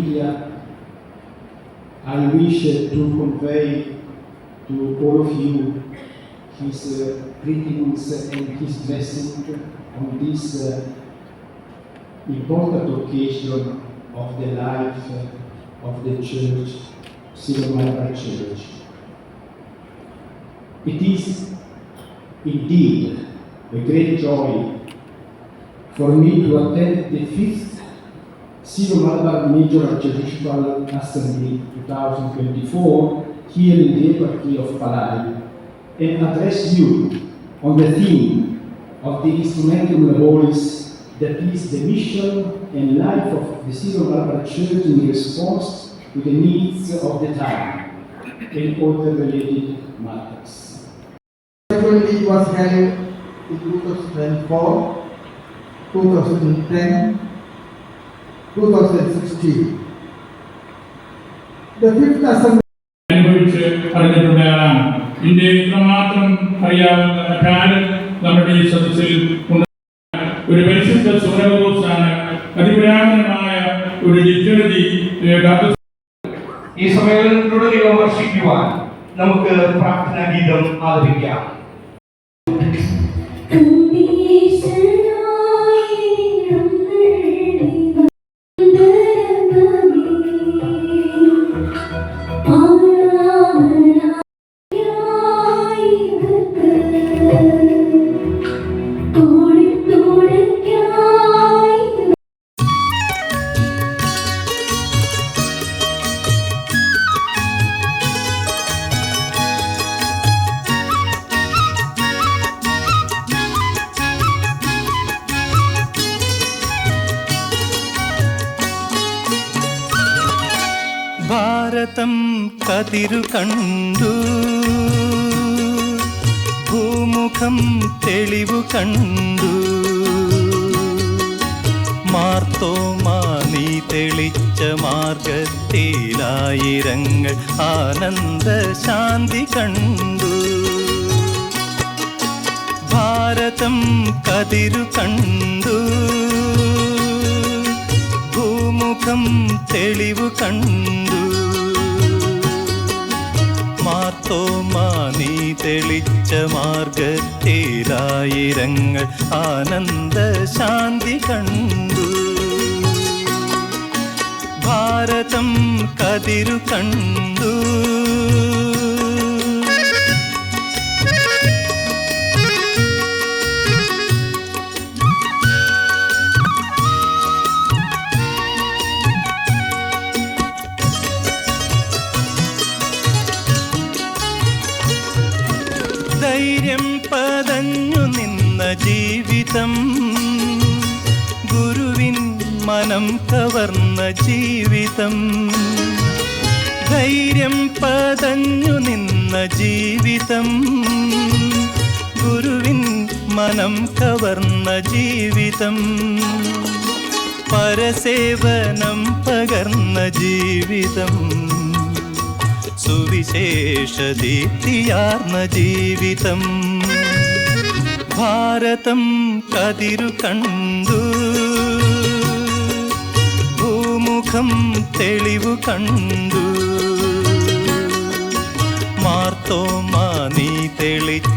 media, I wish to convey to all of you his greetings and his blessing on this important occasion of the life of the Church, Syro-Malabar Church. It is indeed a great joy for me to attend the 5th Syro-Malabar Major Archiepiscopal Assembly 2024 here in the Eparchy of Palai and address you on the theme of the Instrumentum Laboris, that is the mission and life of the Syro-Malabar Church in response to the needs of the time and other related matters. It was held in 2004, 2010, 2016. The 5th Assembly അനുഭവിച്ച് അറിഞ്ഞിട്ടുള്ളയാളാണ്. ഇന്ത്യയിൽ ഇത്രമാത്രം അറിയാവുന്ന നമ്മുടെ ഈ സദസ്സിൽ ഒരു പരിശുദ്ധ സൂനകോസാണ്. അതിപുരാതനമായ ഒരു ലിറ്റററി ഈ സമ്മേളനത്തിലൂടെ ദൈവം വർഷിക്കുവാൻ നമുക്ക് പ്രാർത്ഥനാ ഗീതം ആലപിക്കാം. ഭാരതം കതിരു കണ്ടു, ഭൂമുഖം തെളിവു കണ്ടു. മാർത്തോമാ നീ തെളിച്ച മാർഗത്തിലായിരങ്ങൾ ആനന്ദ ശാന്തി കണ്ടു. ഭാരതം കതിരു കണ്ടു, ഭൂമുഖം തെളിവു കണ്ടു. മാർത്തോമാ നീ തെളിച്ച മാർഗത്തിലായിരങ്ങൾ ആനന്ദ ശാന്തി കണ്ടു. ഭാരതം കതിരു കണ്ടു. ധൈര്യം പതഞ്ഞു നിന്ന ജീവിതം, ഗുരുവിൻ മനം കവർന്ന ജീവിതം. ധൈര്യം പതഞ്ഞു നിന്ന ജീവിതം, ഗുരുവിൻ മനം കവർന്ന ജീവിതം. പരസേവനം പകർന്ന ജീവിതം, സുവിശേഷദീപ്തിയാർന്ന ജീവിതം. ഭാരതം കതിരു കണ്ടു, ഭൂമുഖം തെളിവു കണ്ടു. മാർത്തോമാ നീ തെളിച്ച